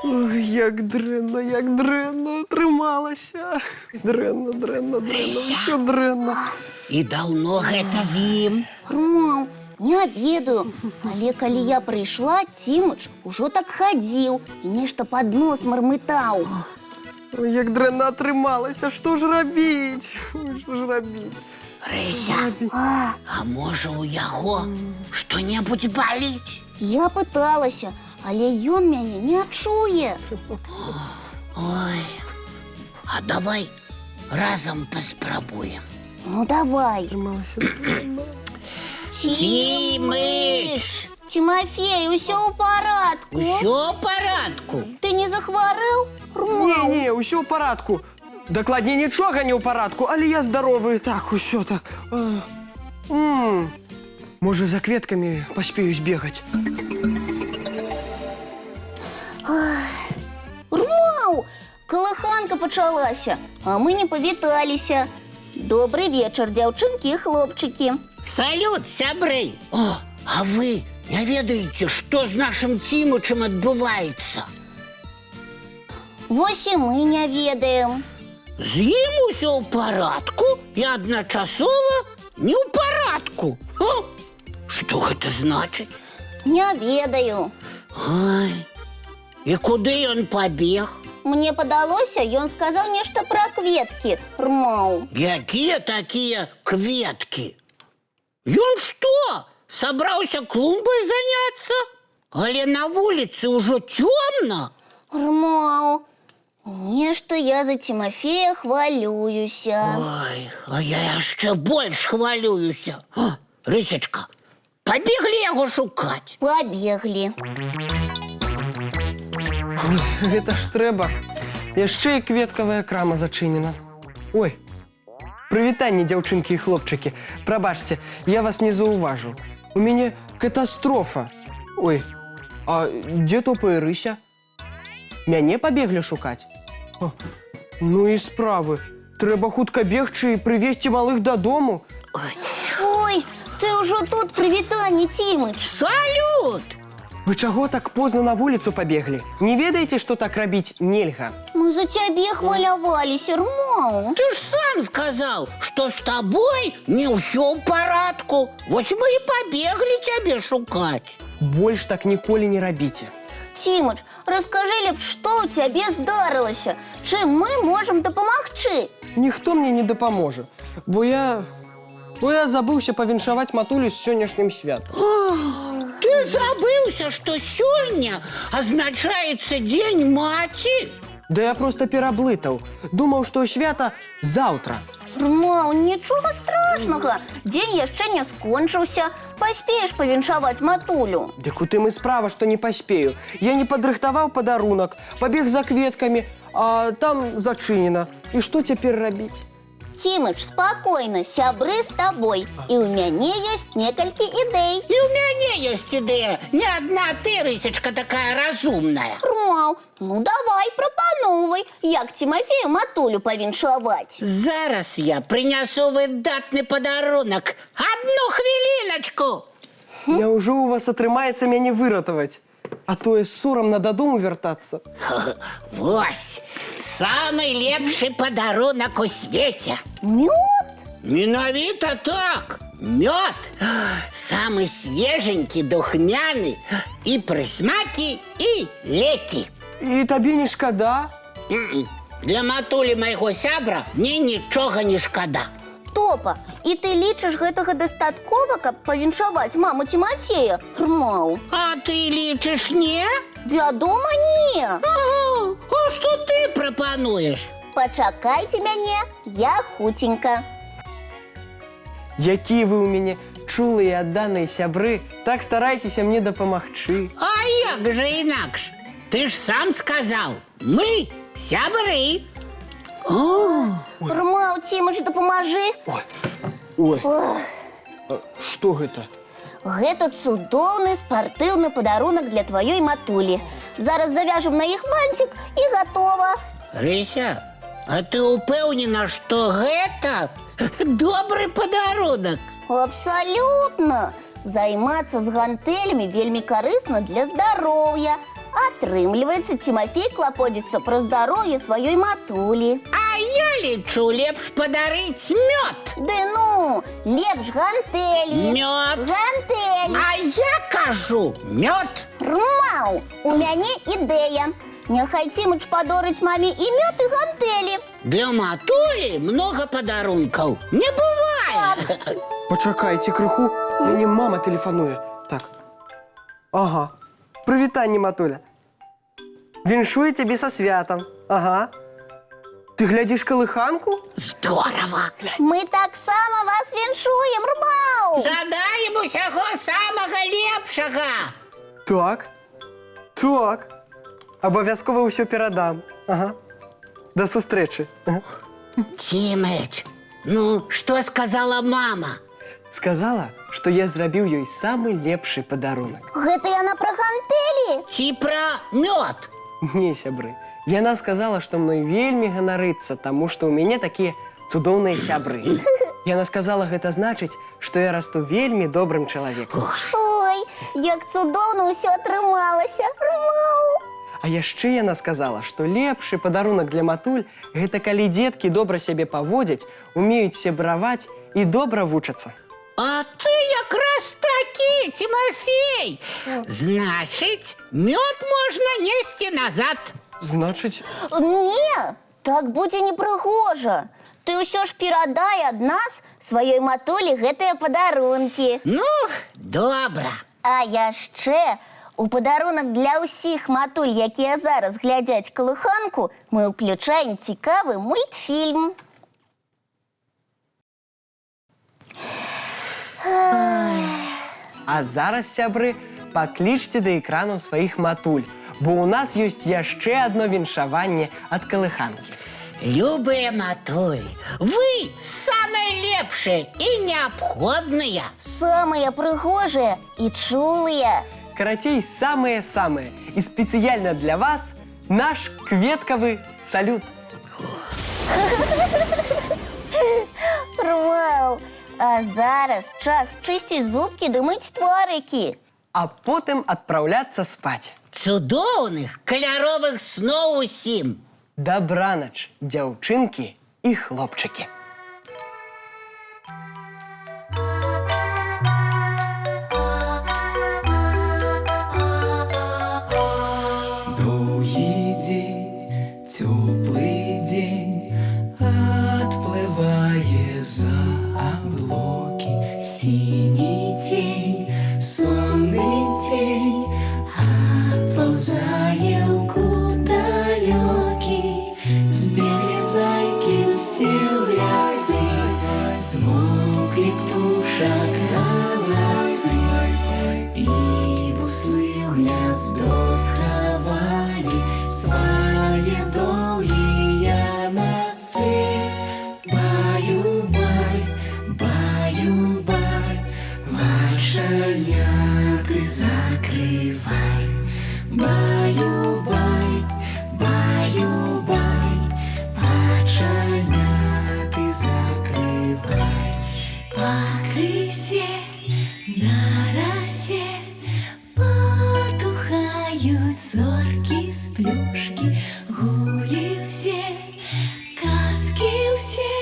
Ой, як дрэнна, трымалася. Дрэнна, ўсё дрэнна. І даўно гэта з ім? Мам, не обедаю. Але калі я прыйшла, Цімыч ужо так хадзіў і нешта пад нос мармытаў. Ой, як дрэнна атрымалася, што ж рабіць? Ой, што ж рабіць? Рыся, а можа у яго што-небудзь баліць? Я пыталася, але ён мяне не чуе. Ой, а давай разам паспрабуем. Ну давай. Трымалася. Цімыч! Тимофей, усё ў парадку? Усё ў парадку. Ты не захварэў? Не, ўсё ў парадку. Дакладней, нічога не ў парадку, але я здаровы. Так, усё так. Можа, за кветкамі паспею збегаць. Рмаў! Калаханка пачалася, а мы не павіталіся. Добрый вечар, дзяўчынкі і хлопчыкі. Салют, сябры! О, а вы не ведаеце, што з нашым Цімычам адбываецца? Вось і мы не ведаем. З ім усё ў парадку і адначасова не ў парадку. Што гэта значыць? Не ведаю. Ай, і куды ён пабег? Мне падалося, ён сказаў нешта пра кветкі, Рмаў. Якія такія кветкі? Ён што, сабраўся клумбай заняцца? Але на вуліцы ўжо цёмна. Рмаў, нешта я за Тимофея хвалююся. Ой, а я яшчэ больш хвалююся. Рысечка, пабеглі яго шукаць. Пабеглі. Гэта ж трэба. Яшчэ і кветкавая крама зачынена. Ой, прывітанне, дзяўчынкі і хлопчыкі. Прабачце, я вас не заўважыў. У мяне катастрофа. Ой, а дзе Топа і Рыся? Мяне пабеглі шукаць? Ну і справы. Трэба хутка бегчы і прывезці малых дадому. Ой, ты ўжо тут, прывітанне, Цімыч. Салют! Вы чаго так позна на вуліцу пабеглі? Не ведаеце, што так рабіць нельга? Мы за цябе хваляваліся, Рмаў. Ты ж сам сказаў, што з табой не ўсё ў парадку. Вось мы і пабеглі цябе шукаць. Больш так ніколі не рабіце. Цімыч, раскажы лепш, што ў цябе здарылася? Чым мы можам дапамагчы? Ніхто мне не дапаможа, бо я забыўся павіншаваць матулю з сённяшнім святам. Ты забыўся, што сёння азначаецца дзень маці? Да я проста пераблытаў. Думаў, што свята заўтра. Рмаў, нічога страшнага. Дзень яшчэ не скончыўся. Паспееш павіншаваць матулю. Дык у тым і справа, што не паспею. Я не падрыхтаваў падарунак, пабег за кветкамі, а там зачынена. І што цяпер рабіць? Цімыч, спакойна, сябры з табой. І ў мяне ёсць некалькі ідэй. І ў мяне ёсць ідэя. Не адна ты, Рысечка, такая разумная. Рмаў, ну давай, прапаноўвай, як Тимофею матулю павіншаваць. Зараз я прынясу выдатны падарунак. Адну хвіліначку. Няўжо у вас атрымаецца мяне выратаваць? А тое сорамна дадому вяртацца. Вось, самы лепшы падарунак у свеце. Мёд? Менавіта так. Мёд. Самы свеженькі, духмяны. І прысмакі, і лекі. І табе не шкада? Для матулі майго сябра мне нічога не шкада. Топа, і ты лічыш гэтага дастаткова, каб павіншаваць маму Тимофея, Рмаў? А ты лічыш не? Вядома, не. Ага, а што ты прапануеш? Пачакайце мяне, я хуценька. Якія вы ў мяне чулыя і адданыя сябры, так старайцеся мне дапамагчы. А як жа інакш? Ты ж сам сказаў, мы сябры. Рмаў, Цімыч, дапамажы. Ой, што гэта? Гэта цудоўны спартыўны падарунак для тваёй матулі. Зараз завяжем на іх бантик і гатова. Рыся, а ты упэўнена, што гэта добры падарунак? Абсалютна! Займацца з гантэлямі вельмі карысна для здароўя. Атрымліваецца, Тимофей клаподзіцца пра здароўе сваёй матулі. А я лічу, лепш падарыць мёд. Ды ну, лепш гантэлі. Мёд. Гантэлі. А я кажу, мёд. Маў, у мяне ідэя. Няхай Тимыч падорыць маме і мёд, і гантэлі. Для матулі много падарункаў не бывае. Пачакайце крыху, мяне мама тэлефануе. Так. Ага. Прывітанне, матуля. Віншую цябе са святам. Ага. Ты глядзіш калыханку? Здорова. Мы таксама вас віншуем, Рмаў. Жадаем усяго самага лепшага. Так. Так. Абавязкова ўсё перадам. Ага. Да сустрэчы. Ага. Тимыч, ну, што сказала мама? Сказала, што я зрабіў ёй самы лепшы падарунак. Гэта яна пра гантэлі? Ці пра мёд? Не, сябры. Яна сказала, што мной вельмі ганарыцца, таму што ў мяне такія цудоўныя сябры. Яна сказала, гэта значыць, што я расту вельмі добрым чалавекам. Ой, як цудоўна ўсё атрымалася, Рмаў. А яшчэ яна сказала, што лепшы падарунак для матуль – гэта калі дзеткі добра сябе паводзяць, умеюць сябраваць і добра вучацца. А ты якраз такі, Тимофей. Значыць, мёд можна несці назад. Значыць, Не, так будзе непрыгожа. Ты ўсё ж перадай ад нас сваёй матулі гэтыя падарункі. Ну, добра. А яшчэ у падарунак для ўсіх матуль, якія зараз глядзяць калыханку, мы ўключаем цікавы мультфільм. а зараз, сябры, паклічце да экранаў сваіх матуль, бо ў нас ёсць яшчэ адно віншаванне ад калыханкі. Любыя матулі, вы самыя лепшыя і неабходныя. Самыя прыгожыя і чулыя. Карацей, самыя-самыя. І спецыяльна для вас наш кветкавы салют. Вау! А зараз час чысціць зубкі ды мыць тварыкі. А потым адпраўляцца спаць. Цудоўных каляровых сноў усім. Дабранач, дзяўчынкі і хлопчыкі. Доўгі дзень, цёплы дзень, адплывае за аблокі. Сіні цень, сонны цень, адпаўзае ў кут далёкі. Збеглі зайкі ўсе ў ляскі, змоўклі птушак галасы, і буслы ў гняздо схавалі свае доўгія носы. Баю-бай, баю-бай, вачаняты закрывай. Баю-бай, баю-бай, вачаняты закрывай. Пакрысе, на расе потухаюць зоркі з плюшкі. Гулі ўсе, казкі ўсе,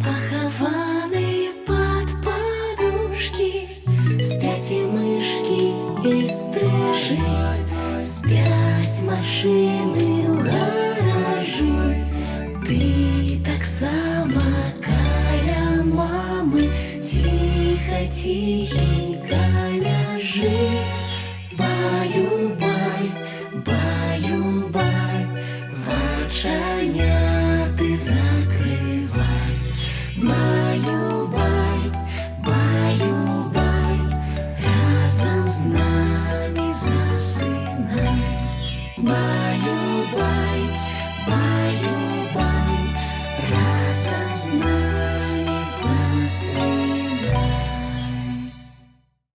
пахаваныя пад падушкі. Спяць і мышкі, і стрыжы, спяць машыны ў гаражы. Ты таксама каля мамы ціха-ціхенька ляжы. Баю-бай, баю-бай, вача